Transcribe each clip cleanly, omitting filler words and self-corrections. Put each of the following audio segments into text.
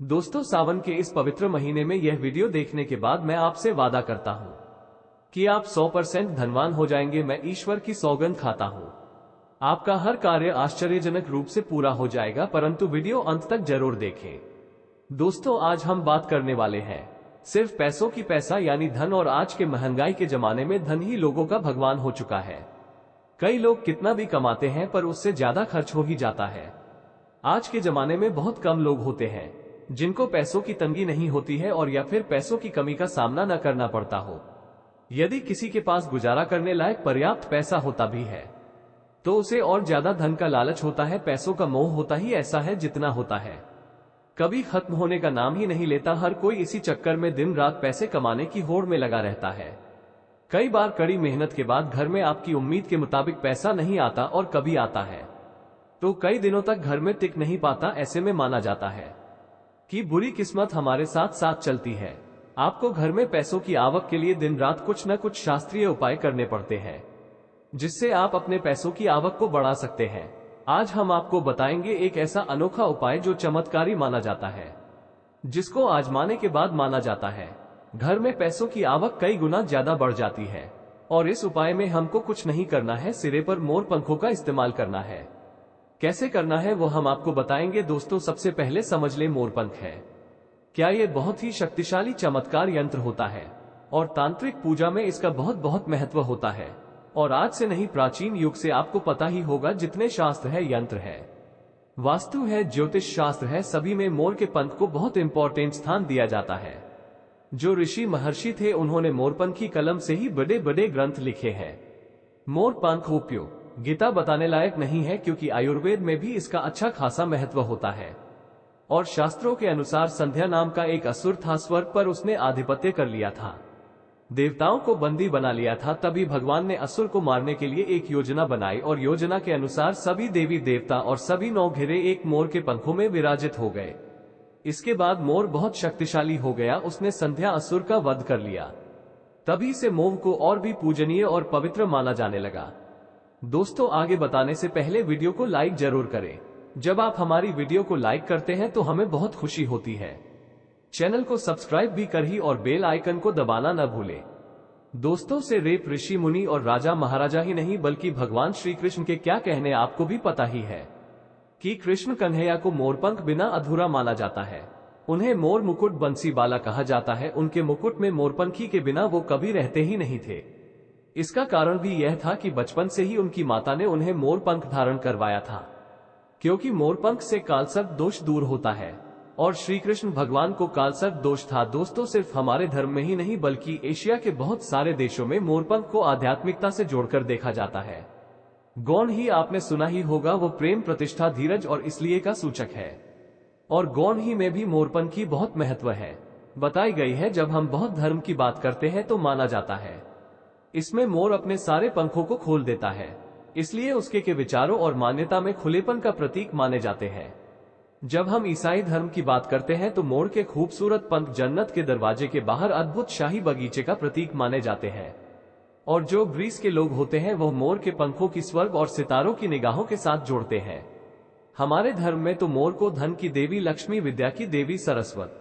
दोस्तों, सावन के इस पवित्र महीने में यह वीडियो देखने के बाद मैं आपसे वादा करता हूं कि आप 100% धनवान हो जाएंगे। मैं ईश्वर की सौगंध खाता हूं। आपका हर कार्य आश्चर्यजनक रूप से पूरा हो जाएगा, परंतु वीडियो अंत तक जरूर देखें। दोस्तों, आज हम बात करने वाले हैं सिर्फ पैसों की। पैसा यानी धन, और आज के महंगाई के जमाने में धन ही लोगों का भगवान हो चुका है। कई लोग कितना भी कमाते हैं पर उससे ज्यादा खर्च हो ही जाता है। आज के जमाने में बहुत कम लोग होते हैं जिनको पैसों की तंगी नहीं होती है और या फिर पैसों की कमी का सामना न करना पड़ता हो। यदि किसी के पास गुजारा करने लायक पर्याप्त पैसा होता भी है तो उसे और ज्यादा धन का लालच होता है। पैसों का मोह होता ही ऐसा है जितना होता है, कभी खत्म होने का नाम ही नहीं लेता। हर कोई इसी चक्कर में दिन रात पैसे कमाने की होड़ में लगा रहता है। कई बार कड़ी मेहनत के बाद घर में आपकी उम्मीद के मुताबिक पैसा नहीं आता, और कभी आता है तो कई दिनों तक घर में टिक नहीं पाता। ऐसे में माना जाता है कि बुरी किस्मत हमारे साथ साथ चलती है। आपको घर में पैसों की आवक के लिए दिन रात कुछ न कुछ शास्त्रीय उपाय करने पड़ते हैं जिससे आप अपने पैसों की आवक को बढ़ा सकते हैं। आज हम आपको बताएंगे एक ऐसा अनोखा उपाय जो चमत्कारी माना जाता है, जिसको आजमाने के बाद माना जाता है घर में पैसों की आवक कई गुना ज्यादा बढ़ जाती है। और इस उपाय में हमको कुछ नहीं करना है, सिरे पर मोर पंखों का इस्तेमाल करना है। कैसे करना है वो हम आपको बताएंगे। दोस्तों, सबसे पहले समझ ले, मोरपंख है क्या? ये बहुत ही शक्तिशाली चमत्कार यंत्र होता है और तांत्रिक पूजा में इसका बहुत महत्व होता है। और आज से नहीं, प्राचीन युग से आपको पता ही होगा, जितने शास्त्र है, यंत्र है, वास्तु है, ज्योतिष शास्त्र है, सभी में मोर के पंख को बहुत इंपॉर्टेंट स्थान दिया जाता है। जो ऋषि महर्षि थे उन्होंने मोरपंख की कलम से ही बड़े बड़े ग्रंथ लिखे हैं। मोरपंख उपयोग गीता बताने लायक नहीं है, क्योंकि आयुर्वेद में भी इसका अच्छा खासा महत्व होता है। और शास्त्रों के अनुसार संध्या नाम का एक असुर था, स्वर्ग पर उसने आधिपत्य कर लिया था, देवताओं को बंदी बना लिया था। तभी भगवान ने असुर को मारने के लिए एक योजना बनाई, और योजना के अनुसार सभी देवी देवता और सभी 9 घिरे एक मोर के पंखों में विराजित हो गए। इसके बाद मोर बहुत शक्तिशाली हो गया, उसने संध्या असुर का वध कर लिया। तभी से मोर को और भी पूजनीय और पवित्र माना जाने लगा। दोस्तों, आगे बताने से पहले वीडियो को लाइक जरूर करें। जब आप हमारी वीडियो को लाइक करते हैं तो हमें बहुत खुशी होती है। चैनल को सब्सक्राइब भी करिए और बेल आइकन को दबाना न भूलें। दोस्तों, से रेप ऋषि मुनि और राजा महाराजा ही नहीं बल्कि भगवान श्री कृष्ण के क्या कहने आपको भी पता ही है कि कृष्ण कन्हैया को मोरपंख बिना अधूरा माना जाता है। उन्हें मोर मुकुट बंसी बाला कहा जाता है। उनके मुकुट में मोरपंखी के बिना वो कभी रहते ही नहीं थे। इसका कारण भी यह था कि बचपन से ही उनकी माता ने उन्हें मोरपंख धारण करवाया था, क्योंकि मोरपंख से कालसर्प दोष दूर होता है और श्री कृष्ण भगवान को कालसर्प दोष था। दोस्तों, सिर्फ हमारे धर्म में ही नहीं बल्कि एशिया के बहुत सारे देशों में मोरपंख को आध्यात्मिकता से जोड़कर देखा जाता है। गौण ही आपने सुना ही होगा, वो प्रेम, प्रतिष्ठा, धीरज और इसलिए का सूचक है। और गौण ही में भी मोरपंख की बहुत महत्व है, बताई गई है। जब हम बौद्ध धर्म की बात करते हैं तो माना जाता है इसमें मोर अपने सारे पंखों को खोल देता है, इसलिए उसके के विचारों और मान्यता में खुलेपन का प्रतीक माने जाते हैं। जब हम ईसाई धर्म की बात करते हैं तो मोर के खूबसूरत पंख जन्नत के दरवाजे के बाहर अद्भुत शाही बगीचे का प्रतीक माने जाते हैं। और जो ग्रीस के लोग होते हैं वह मोर के पंखों की स्वर्ग और सितारों की निगाहों के साथ जोड़ते हैं। हमारे धर्म में तो मोर को धन की देवी लक्ष्मी, विद्या की देवी सरस्वती,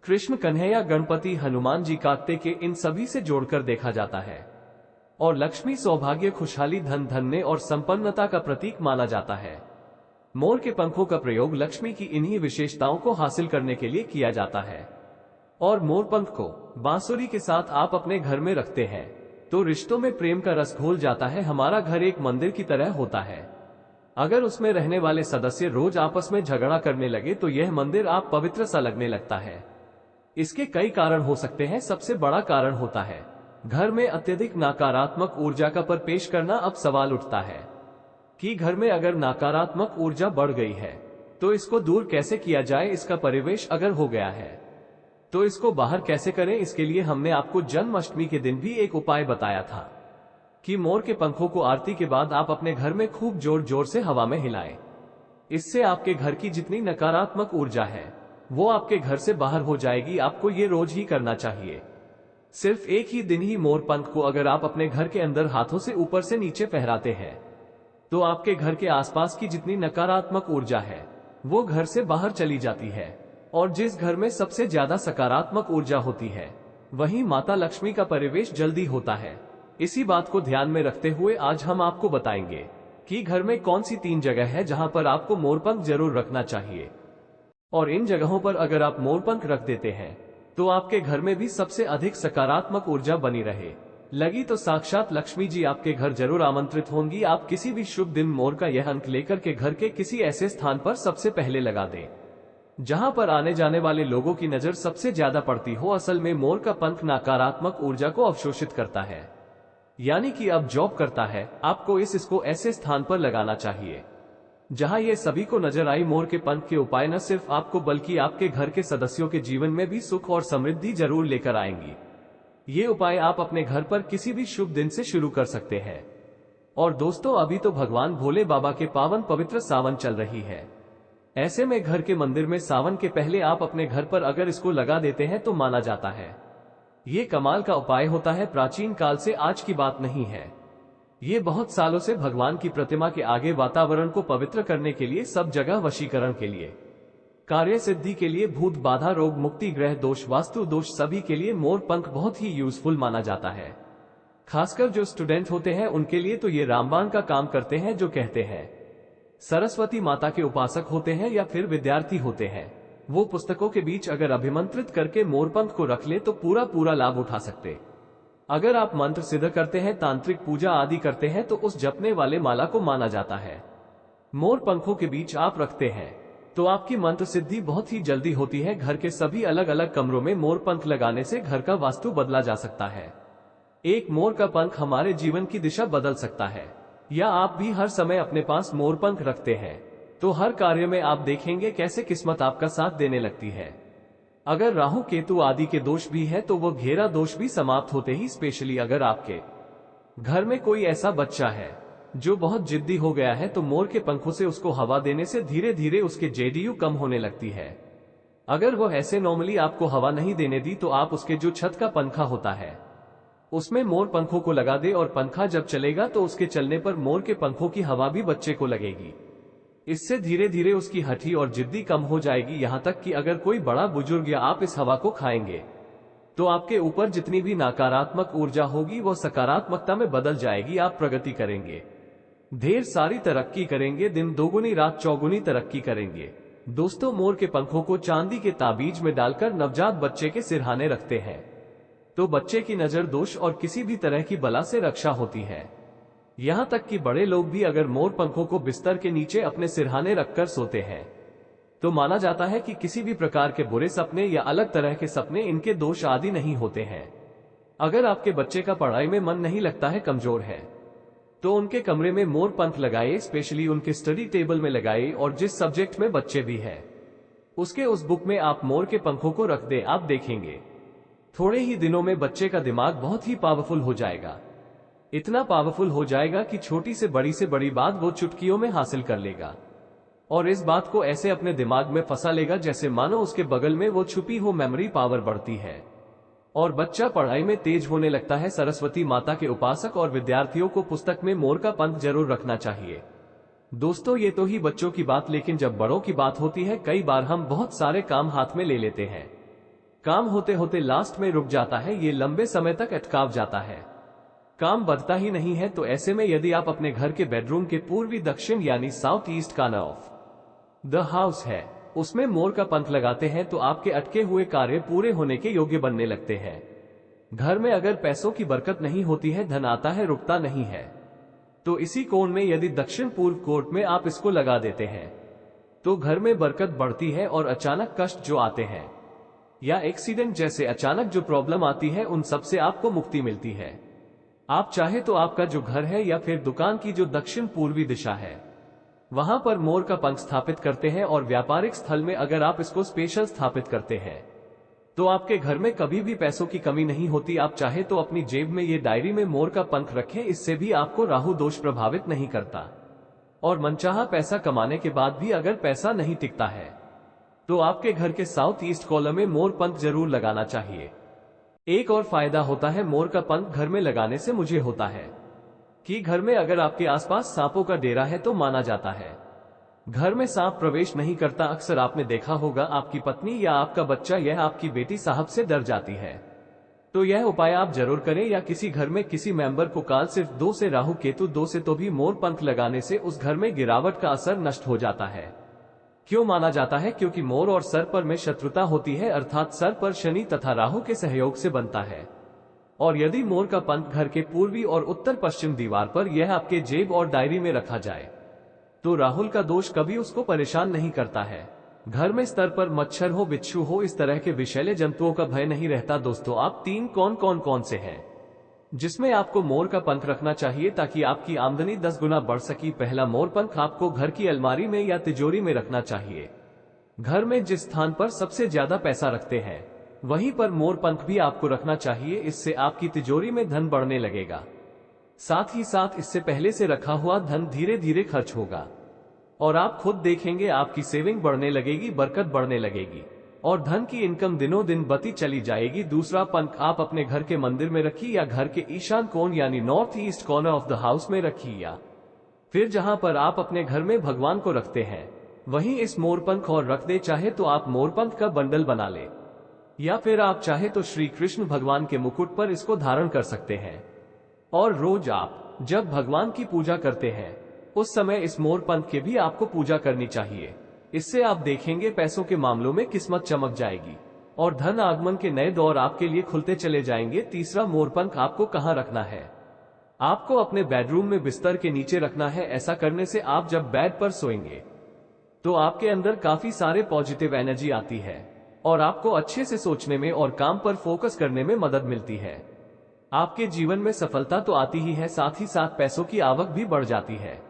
कृष्ण कन्हैया, गणपति, हनुमान जी, कार्तिक के इन सभी से जोड़कर देखा जाता है। और लक्ष्मी सौभाग्य, खुशहाली, धन, धन्य और संपन्नता का प्रतीक माना जाता है। मोर के पंखों का प्रयोग लक्ष्मी की इन्हीं विशेषताओं को हासिल करने के लिए किया जाता है। और मोर पंख को बांसुरी के साथ आप अपने घर में रखते हैं तो रिश्तों में प्रेम का रस घोल जाता है। हमारा घर एक मंदिर की तरह होता है। अगर उसमें रहने वाले सदस्य रोज आपस में झगड़ा करने लगे तो यह मंदिर आप पवित्र सा लगने लगता है। इसके कई कारण हो सकते हैं। सबसे बड़ा कारण होता है घर में अत्यधिक नकारात्मक ऊर्जा का पेश करना। अब सवाल उठता है कि घर में अगर नकारात्मक ऊर्जा बढ़ गई है तो इसको दूर कैसे किया जाए। इसका परिवेश अगर हो गया है तो इसको बाहर कैसे करें। इसके लिए हमने आपको जन्माष्टमी के दिन भी एक उपाय बताया था कि मोर के पंखों को आरती के बाद आप अपने घर में खूब जोर जोर से हवा में हिलाएं। इससे आपके घर की जितनी नकारात्मक ऊर्जा है वो आपके घर से बाहर हो जाएगी। आपको ये रोज ही करना चाहिए। सिर्फ एक ही दिन ही मोर पंख को अगर आप अपने घर के अंदर हाथों से ऊपर से नीचे फहराते हैं तो आपके घर के आसपास की जितनी नकारात्मक ऊर्जा है वो घर से बाहर चली जाती है। और जिस घर में सबसे ज्यादा सकारात्मक ऊर्जा होती है वहीं माता लक्ष्मी का परिवेश जल्दी होता है। इसी बात को ध्यान में रखते हुए आज हम आपको बताएंगे कि घर में कौन सी 3 जगह है जहां पर आपको मोरपंख जरूर रखना चाहिए, और इन जगहों पर अगर आप मोरपंख रख देते हैं तो आपके घर में भी सबसे अधिक सकारात्मक ऊर्जा बनी रहे लगी तो साक्षात लक्ष्मी जी आपके घर जरूर आमंत्रित होंगी। आप किसी भी शुभ दिन मोर का यह अंक लेकर के घर के किसी ऐसे स्थान पर सबसे पहले लगा दें जहां पर आने जाने वाले लोगों की नजर सबसे ज्यादा पड़ती हो। असल में मोर का पंख नकारात्मक ऊर्जा को अवशोषित करता है, यानी कि अब जॉब करता है। आपको इसको ऐसे स्थान पर लगाना चाहिए जहां ये सभी को नजर आई। मोर के पंख के उपाय न सिर्फ आपको बल्कि आपके घर के सदस्यों के जीवन में भी सुख और समृद्धि जरूर लेकर आएंगी। ये उपाय आप अपने घर पर किसी भी शुभ दिन से शुरू कर सकते हैं। और दोस्तों, अभी तो भगवान भोले बाबा के पावन पवित्र सावन चल रही है। ऐसे में घर के मंदिर में सावन के पहले आप अपने घर पर अगर इसको लगा देते हैं तो माना जाता है ये कमाल का उपाय होता है। प्राचीन काल से आज की बात नहीं है, ये बहुत सालों से भगवान की प्रतिमा के आगे वातावरण को पवित्र करने के लिए, सब जगह वशीकरण के लिए, कार्य सिद्धि के लिए, भूत बाधा, रोग मुक्ति, ग्रह दोष, वास्तु दोष, सभी के लिए मोर पंख बहुत ही यूजफुल माना जाता है। खासकर जो स्टूडेंट होते हैं उनके लिए तो ये रामबाण का काम करते हैं। जो कहते हैं सरस्वती माता के उपासक होते हैं या फिर विद्यार्थी होते हैं, वो पुस्तकों के बीच अगर अभिमंत्रित करके मोरपंख को रख ले तो पूरा लाभ उठा सकते। अगर आप मंत्र सिद्ध करते हैं, तांत्रिक पूजा आदि करते हैं तो उस जपने वाले माला को माना जाता है। मोर पंखों के बीच आप रखते हैं तो आपकी मंत्र सिद्धि बहुत ही जल्दी होती है। घर के सभी अलग अलग कमरों में मोर पंख लगाने से घर का वास्तु बदला जा सकता है। एक मोर का पंख हमारे जीवन की दिशा बदल सकता है। या आप भी हर समय अपने पास मोर पंख रखते हैं तो हर कार्य में आप देखेंगे कैसे किस्मत आपका साथ देने लगती है। अगर राहु केतु आदि के दोष भी है तो वो घेरा दोष भी समाप्त होते ही। स्पेशली अगर आपके घर में कोई ऐसा बच्चा है जो बहुत जिद्दी हो गया है तो मोर के पंखों से उसको हवा देने से धीरे धीरे उसके जेडीयू कम होने लगती है। अगर वो ऐसे नॉर्मली आपको हवा नहीं देने दी तो आप उसके जो छत का पंखा होता है उसमें मोर पंखों को लगा दे, और पंखा जब चलेगा तो उसके चलने पर मोर के पंखों की हवा भी बच्चे को लगेगी। इससे धीरे धीरे उसकी हठी और जिद्दी कम हो जाएगी। यहाँ तक कि अगर कोई बड़ा बुजुर्ग या आप इस हवा को खाएंगे तो आपके ऊपर जितनी भी नकारात्मक ऊर्जा होगी वो सकारात्मकता में बदल जाएगी। आप प्रगति करेंगे, ढेर सारी तरक्की करेंगे, दिन दोगुनी रात चौगुनी तरक्की करेंगे। दोस्तों, मोर के पंखों को चांदी के ताबीज में डालकर नवजात बच्चे के सिरहाने रखते हैं तो बच्चे की नजर दोष और किसी भी तरह की बला से रक्षा होती है। यहाँ तक कि बड़े लोग भी अगर मोर पंखों को बिस्तर के नीचे अपने सिरहाने रखकर सोते हैं तो माना जाता है कि किसी भी प्रकार के बुरे सपने या अलग तरह के सपने, इनके दोष आदि नहीं होते हैं। अगर आपके बच्चे का पढ़ाई में मन नहीं लगता है, कमजोर है, तो उनके कमरे में मोर पंख लगाए, स्पेशली उनके स्टडी टेबल में लगाए, और जिस सब्जेक्ट में बच्चे भी है उसके उस बुक में आप मोर के पंखों को रख दे। आप देखेंगे थोड़े ही दिनों में बच्चे का दिमाग बहुत ही पावरफुल हो जाएगा। इतना पावरफुल हो जाएगा कि छोटी से बड़ी बात वो चुटकियों में हासिल कर लेगा और इस बात को ऐसे अपने दिमाग में फंसा लेगा जैसे मानो उसके बगल में वो छुपी हो। मेमोरी पावर बढ़ती है और बच्चा पढ़ाई में तेज होने लगता है। सरस्वती माता के उपासक और विद्यार्थियों को पुस्तक में मोर का पंख जरूर रखना चाहिए। दोस्तों, ये तो ही बच्चों की बात, लेकिन जब बड़ों की बात होती है कई बार हम बहुत सारे काम हाथ में ले लेते हैं। काम होते होते लास्ट में रुक जाता है, ये लंबे समय तक अटकाव जाता है, काम बढ़ता ही नहीं है। तो ऐसे में यदि आप अपने घर के बेडरूम के पूर्वी दक्षिण यानी south east corner of the house है उसमें मोर का पंख लगाते हैं तो आपके अटके हुए कार्य पूरे होने के योग्य बनने लगते हैं। घर में अगर पैसों की बरकत नहीं होती है, धन आता है रुकता नहीं है, तो इसी कोण में यदि दक्षिण पूर्व कोर्ट में आप इसको लगा देते हैं तो घर में बरकत बढ़ती है और अचानक कष्ट जो आते हैं या एक्सीडेंट जैसे अचानक जो प्रॉब्लम आती है उन सब से आपको मुक्ति मिलती है। आप चाहे तो आपका जो घर है या फिर दुकान की जो दक्षिण पूर्वी दिशा है वहां पर मोर का पंख स्थापित करते हैं, और व्यापारिक स्थल में अगर आप इसको स्पेशल स्थापित करते हैं तो आपके घर में कभी भी पैसों की कमी नहीं होती। आप चाहे तो अपनी जेब में ये डायरी में मोर का पंख रखें, इससे भी आपको राहु दोष प्रभावित नहीं करता। और मनचाहा पैसा कमाने के बाद भी अगर पैसा नहीं टिकता है तो आपके घर के साउथ ईस्ट कॉलम में मोर पंख जरूर लगाना चाहिए। एक और फायदा होता है मोर का पंख घर में लगाने से मुझे होता है कि घर में अगर आपके आसपास सांपों का डेरा है तो माना जाता है घर में सांप प्रवेश नहीं करता। अक्सर आपने देखा होगा आपकी पत्नी या आपका बच्चा यह आपकी बेटी साहब से डर जाती है। तो यह उपाय आप जरूर करें, या किसी घर में किसी मेंबर को काल सिर्फ 2 से, राहु केतु 2 से, तो भी मोर पंख लगाने से उस घर में गिरावट का असर नष्ट हो जाता है। क्यों माना जाता है? क्योंकि मोर और सर्प में शत्रुता होती है, अर्थात सर्प शनि तथा राहु के सहयोग से बनता है। और यदि मोर का पंख घर के पूर्वी और उत्तर पश्चिम दीवार पर यह आपके जेब और डायरी में रखा जाए तो राहुल का दोष कभी उसको परेशान नहीं करता है। घर में स्तर पर मच्छर हो, बिच्छू हो, इस तरह के विषैले जंतुओं का भय नहीं रहता। दोस्तों, आप 3 कौन से हैं जिसमें आपको मोर का पंख रखना चाहिए ताकि आपकी आमदनी 10 गुना बढ़ सके? पहला, मोर पंख आपको घर की अलमारी में या तिजोरी में रखना चाहिए। घर में जिस स्थान पर सबसे ज्यादा पैसा रखते हैं वहीं पर मोर पंख भी आपको रखना चाहिए। इससे आपकी तिजोरी में धन बढ़ने लगेगा। साथ ही साथ इससे पहले से रखा हुआ धन धीरे धीरे खर्च होगा और आप खुद देखेंगे आपकी सेविंग बढ़ने लगेगी, बरकत बढ़ने लगेगी और धन की इनकम दिनों दिन बढ़ती चली जाएगी। दूसरा, पंख आप अपने घर के मंदिर में रखिए या घर के ईशान कोण यानी north east corner of the house में रखिए, या फिर जहां पर आप अपने घर में भगवान को रखते हैं वहीं इस मोर पंख और रख दे। चाहे तो आप मोर पंख का बंडल बना ले या फिर आप चाहे तो श्री कृष्ण भगवान के मुकुट पर इसको धारण कर सकते हैं। और रोज आप जब भगवान की पूजा करते हैं उस समय इस मोर पंख के भी आपको पूजा करनी चाहिए। इससे आप देखेंगे पैसों के मामलों में किस्मत चमक जाएगी और धन आगमन के नए दौर आपके लिए खुलते चले जाएंगे। तीसरा, मोर पंख आपको कहाँ रखना है? आपको अपने बेडरूम में बिस्तर के नीचे रखना है। ऐसा करने से आप जब बेड पर सोएंगे तो आपके अंदर काफी सारे पॉजिटिव एनर्जी आती है और आपको अच्छे से सोचने में और काम पर फोकस करने में मदद मिलती है। आपके जीवन में सफलता तो आती ही है, साथ ही साथ पैसों की आवक भी बढ़ जाती है।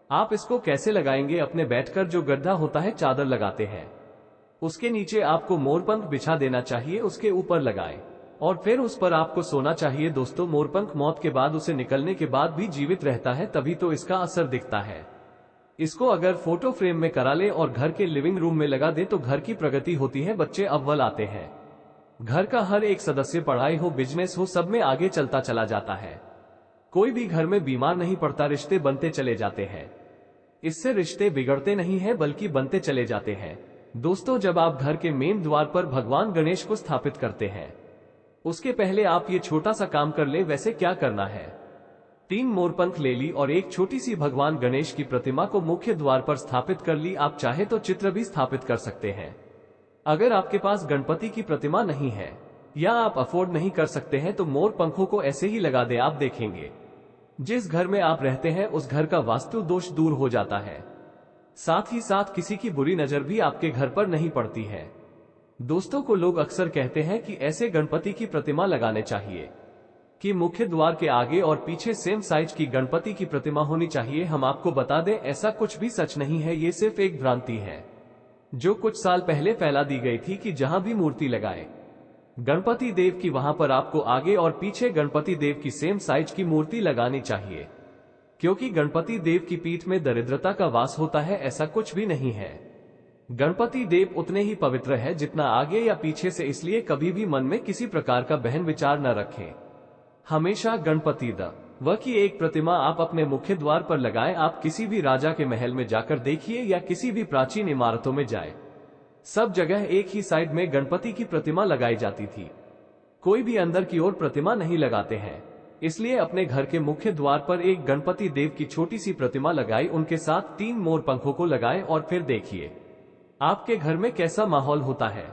आप इसको कैसे लगाएंगे? अपने बैठकर जो गड्ढा होता है, चादर लगाते हैं, उसके नीचे आपको मोरपंख बिछा देना चाहिए, उसके ऊपर लगाएं और फिर उस पर आपको सोना चाहिए। दोस्तों, मोरपंख मौत के बाद, उसे निकलने के बाद भी जीवित रहता है, तभी तो इसका असर दिखता है। इसको अगर फोटो फ्रेम में करा ले और घर के लिविंग रूम में लगा दे तो घर की प्रगति होती है, बच्चे अव्वल आते हैं, घर का हर एक सदस्य पढ़ाई हो, बिजनेस हो, सब में आगे चलता चला जाता है। कोई भी घर में बीमार नहीं पड़ता, रिश्ते बनते चले जाते हैं। इससे रिश्ते बिगड़ते नहीं हैं बल्कि बनते चले जाते हैं। दोस्तों, जब आप घर के मेन द्वार पर भगवान गणेश को स्थापित करते हैं उसके पहले आप ये छोटा सा काम कर ले। वैसे क्या करना है? 3 मोरपंख ले ली और एक छोटी सी भगवान गणेश की प्रतिमा को मुख्य द्वार पर स्थापित कर ली। आप चाहे तो चित्र भी स्थापित कर सकते हैं। अगर आपके पास गणपति की प्रतिमा नहीं है या आप अफोर्ड नहीं कर सकते हैं तो मोर पंखों को ऐसे ही लगा दे। आप देखेंगे जिस घर में आप रहते हैं उस घर का वास्तु दोष दूर हो जाता है। साथ ही साथ किसी की बुरी नजर भी आपके घर पर नहीं पड़ती है। दोस्तों को लोग अक्सर कहते हैं कि ऐसे गणपति की प्रतिमा लगाने चाहिए कि मुख्य द्वार के आगे और पीछे सेम साइज की गणपति की प्रतिमा होनी चाहिए। हम आपको बता दें, ऐसा कुछ भी सच नहीं है, ये सिर्फ एक भ्रांति है जो कुछ साल पहले फैला दी गई थी कि जहां भी मूर्ति लगाए गणपति देव की, वहां पर आपको आगे और पीछे गणपति देव की सेम साइज की मूर्ति लगानी चाहिए, क्योंकि गणपति देव की पीठ में दरिद्रता का वास होता है। ऐसा कुछ भी नहीं है। गणपति देव उतने ही पवित्र है जितना आगे या पीछे से, इसलिए कभी भी मन में किसी प्रकार का बहन विचार न रखें। हमेशा गणपति व की एक प्रतिमा आप अपने मुख्य द्वार पर लगाएं। आप किसी भी राजा के महल में जाकर देखिए या किसी भी प्राचीन इमारतों में जाएं, सब जगह एक ही साइड में गणपति की प्रतिमा लगाई जाती थी। कोई भी अंदर की ओर प्रतिमा नहीं लगाते हैं। इसलिए अपने घर के मुख्य द्वार पर एक गणपति देव की छोटी सी प्रतिमा लगाई, उनके साथ 3 मोर पंखों को लगाएं और फिर देखिए आपके घर में कैसा माहौल होता है।